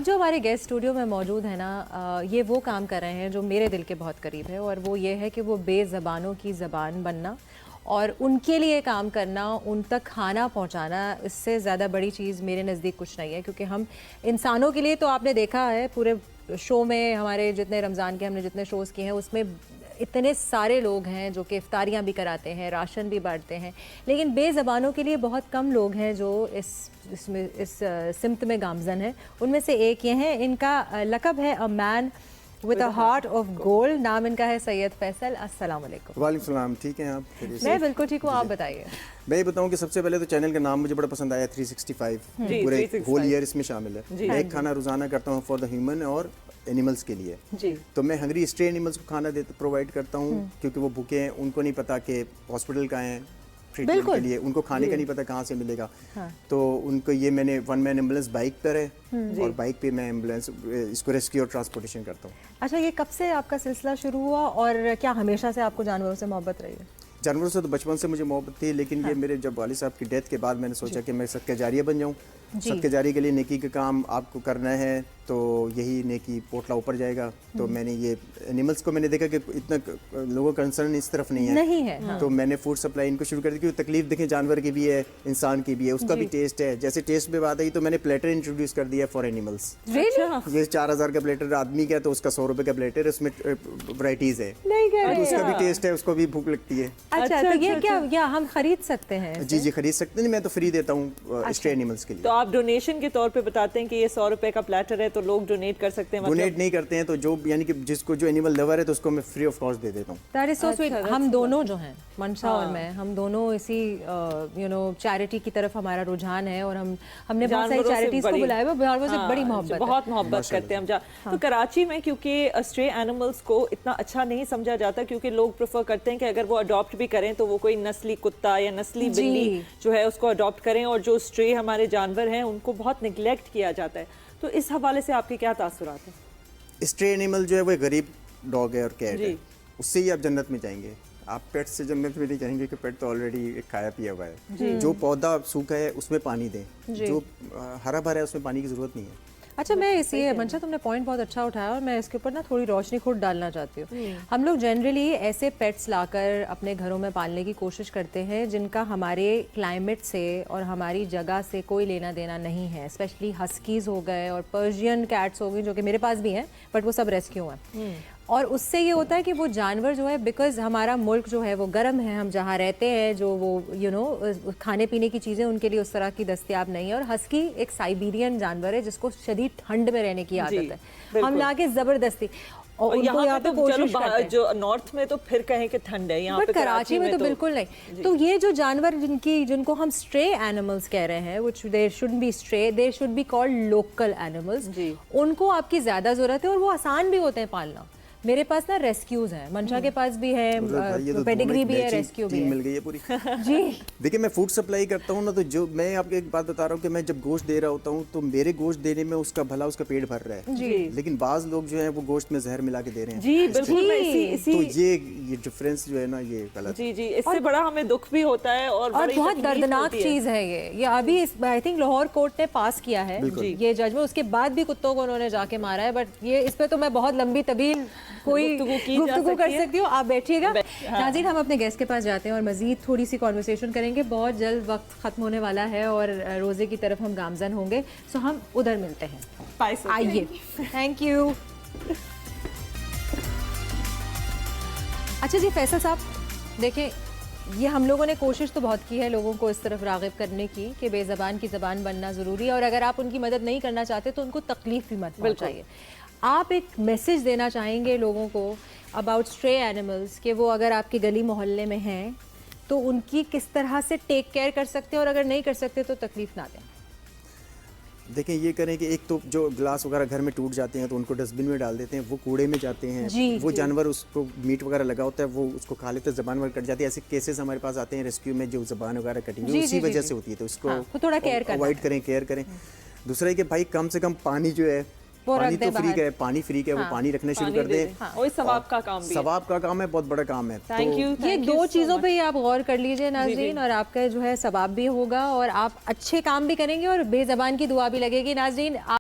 जो हमारे guest studio में मौजूद है ना, ये वो काम कर रहे हैं जो मेरे दिल के बहुत करीब है, और वो ये है कि वो बेज़बानों की ज़बान बनना और उनके लिए काम करना, उन तक खाना पहुंचाना। इससे ज़्यादा बड़ी चीज़ मेरे नज़दीक कुछ नहीं है, क्योंकि हम इंसानों के लिए, तो आपने देखा है पूरे शो में हमारे जितने रमज़ान के हमने जितने शोज़ किए हैं उसमें इतने सारे लोग हैं जो कि इफ्तारियाँ भी कराते हैं, राशन भी बांटते हैं, लेकिन बेज़बानों के लिए बहुत कम लोग हैं जो इस सिमत में गामज़न है। उनमें से एक ये हैं, इनका लक़ब है a man with a heart of gold. नाम इनका है सैयद फैसल। अस्सलाम वालेकुम। वालेकुम सलाम। ठीक हैं आप? मैं बिल्कुल ठीक हूँ, आप बताइए। मैं ये बताऊं कि सबसे पहले तो चैनल का नाम मुझे बड़ा पसंद आया, 365 पूरे होल ईयर इसमें शामिल है। मैं एक खाना रोजाना करता हूँ फॉर द ह्यूमन और एनिमल्स के लिए जी। तो मैं हंगरी स्ट्रे एनिमल्स को खाना प्रोवाइड करता हूँ, क्योंकि वो भूखे हैं, उनको नहीं पता कि हॉस्पिटल का है ट्रीटमेंट के लिए, उनको खाने का नहीं पता कहाँ से मिलेगा। हाँ। तो उनको ये मैंने वन मैन एम्बुलेंस बाइक पर है और बाइक पे मैं एम्बुलेंस इसको रेस्क्यू और ट्रांसपोर्टेशन करता हूँ। अच्छा, ये कब से आपका सिलसिला शुरू हुआ और क्या हमेशा से आपको जानवरों से मोहब्बत रही है? जानवरों से तो बचपन से मुझे मोहब्बत थी, लेकिन हाँ। ये मेरे जब वालिद साहब की डेथ के बाद मैंने सोचा कि मैं सदका जारिया बन जाऊँ। सदका जारी के लिए नेकी का काम आपको करना है, तो यही नेकी पोटला ऊपर जाएगा। तो मैंने ये एनिमल्स को मैंने देखा कि इतना लोगों का कंसर्न इस तरफ नहीं है, हाँ। तो मैंने फूड सप्लाई इनको शुरू कर दी, क्योंकि तकलीफ देखें जानवर की भी है, इंसान की भी है, उसका भी टेस्ट है। जैसे टेस्ट पे बात आई तो मैंने प्लेटर इंट्रोड्यूस कर दिया फॉर एनिमल्स। ये 4000 का प्लेटर आदमी का, तो उसका 100 रुपए का प्लेटर, उसमें वैरायटीज है, तो उसका भी टेस्ट है, उसको भी भूख लगती है। अच्छा, तो ये क्या हम खरीद सकते हैं? जी खरीद सकते हैं, मैं तो फ्री देता हूँ स्ट्रे एनिमल्स के लिए। तो आप डोनेशन के तौर पे बताते हैं कि ये 100 रुपए का प्लेटर है, तो लोग डोनेट कर सकते हैं? डोनेट नहीं करते हैं, तो जो यानी कि जिसको जो एनिमल लवर है तो उसको मैं फ्री ऑफ कॉस्ट दे देता हूँ। That is so sweet. हम दोनों जो हैं, मनशा और मैं, हम दोनों इसी चैरिटी की तरफ हमारा रुझान है, और हमने बहुत सारी चैरिटीज को बुलाया हुआ, जानवरों से बड़ी मोहब्बत, बहुत मोहब्बत करते हैं हम। तो कराची में क्योंकि स्ट्रे एनिमल्स को इतना अच्छा नहीं समझा जाता, क्योंकि लोग प्रेफर करते हैं कि अगर वो अडॉप्ट भी करें तो वो कोई नस्ली कुत्ता या नस्ली बिल्ली जो है उसको अडॉप्ट करें, और जो स्ट्रे हमारे जानवर हैं उनको बहुत निगलेक्ट किया जाता है। तो इस हवाले से आपके क्या तासुरात हैं? स्ट्रे एनिमल जो है वो गरीब डॉग है और कैट है, उससे ही आप जन्नत में जाएंगे। आप पेट से जन्नत में नहीं जाएंगे, कि पेट तो ऑलरेडी खाया पिया हुआ है। जो पौधा सूखा है उसमें पानी दें, जो हरा भरा है उसमें पानी की जरूरत नहीं है। अच्छा, मैं इसी मंशा, तुमने पॉइंट बहुत अच्छा उठाया और मैं इसके ऊपर ना थोड़ी रोशनी खुद डालना चाहती हूँ। हम लोग जनरली ऐसे पेट्स लाकर अपने घरों में पालने की कोशिश करते हैं जिनका हमारे क्लाइमेट से और हमारी जगह से कोई लेना देना नहीं है। स्पेशली हस्कीज हो गए और पर्शियन कैट्स हो गई, जो कि मेरे पास भी हैं, बट वो सब रेस्क्यू हैं। और उससे ये होता है कि वो जानवर जो है, बिकॉज हमारा मुल्क जो है वो गर्म है, हम जहाँ रहते हैं जो वो खाने पीने की चीज़ें उनके लिए उस तरह की दस्तयाब नहीं है। और हस्की एक साइबेरियन जानवर है जिसको शदीद ठंड में रहने की आदत है। हम लाके ज़बरदस्ती, और उनको यहाँ पे कोशिश करते हैं। जो नॉर्थ में तो फिर कहें कि ठंड है, यहाँ पे कराची में तो बिल्कुल नहीं। तो ये जो जानवर जिनको हम स्ट्रे एनिमल्स कह रहे हैं, which there shouldn't be stray, they should be called local animals, उनको आपकी ज्यादा जरूरत है और वो आसान भी होते हैं पालना। मेरे पास ना रेस्क्यूज हैं, मंशा के पास भी है, पेडिग्री भी है, रेस्क्यू भी है, मिल गई है पूरी। जी देखिए, मैं फूड सप्लाई करता हूँ ना, तो जो मैं आपको एक बात बता रहा हूँ कि मैं जब गोश्त दे रहा होता हूँ तो मेरे गोश्त देने में उसका भला उसका पेट भर रहा है जी। लेकिन बाज लोग जो है वो गोश्त में जहर मिला के दे रहे हैं। जी बिल्कुल। तो ये डिफरेंस जो है ना, ये गलत। जी जी, इससे बड़ा हमें दुख भी होता है और बहुत दर्दनाक चीज है ये अभी आई थिंक लाहौर कोर्ट ने पास किया है ये जजमेंट, उसके बाद भी कुत्तों को उन्होंने जाके मारा है। बट ये इस पे तो मैं बहुत लंबी तबील कोई गुफ्तगू कर सकती हूँ, आप बैठिएगा। नाज़रीन, हम अपने गेस्ट के पास जाते हैं और मजीद थोड़ी सी कॉन्वर्सेशन करेंगे। बहुत जल्द वक्त खत्म होने वाला है और रोजे की तरफ हम गामजन होंगे, सो हम उधर मिलते हैं। आइए, थैंक यू। अच्छा जी, फैसल साहब, देखें, ये हम लोगों ने कोशिश तो बहुत की है लोगों को इस तरफ राग़िब करने की कि बेज़बान की ज़बान बनना ज़रूरी है, और अगर आप उनकी मदद नहीं करना चाहते तो उनको तकलीफ भी मत पहुंचाइए। आप एक मैसेज देना चाहेंगे लोगों को अबाउट स्ट्रे एनिमल्स, कि वो अगर आपके गली मोहल्ले में हैं तो उनकी किस तरह से टेक केयर कर सकते हैं, और अगर नहीं कर सकते तो तकलीफ ना दें? देखें, ये करें कि एक तो जो ग्लास वगैरह घर में टूट जाते हैं तो उनको डस्टबिन में डाल देते हैं, वो कूड़े में जाते हैं। वो जानवर उसको मीट वगैरह लगा होता है वो उसको खा लेते हैं, ज़बान वगैरह कट जाती है। ऐसे केसेस हमारे पास आते हैं रेस्क्यू में, जो ज़बान वगैरह कटी हुई उसी वजह से होती है, तो इसको थोड़ा केयर अवॉइड करें, केयर करें। दूसरा है कि भाई कम से कम पानी जो है, पानी तो फ्री का है, पानी फ्री का है, वो पानी रखना शुरू कर दें। वही सवाब का काम भी है, सवाब का काम है, बहुत बड़ा काम है। Thank you. ये दो चीज़ों पे ही आप गौर कर लीजिए नाज़रीन, और आपका जो है सवाब भी होगा और आप अच्छे काम भी करेंगे और बेज़बान की दुआ भी लगेगी। नाज़रीन,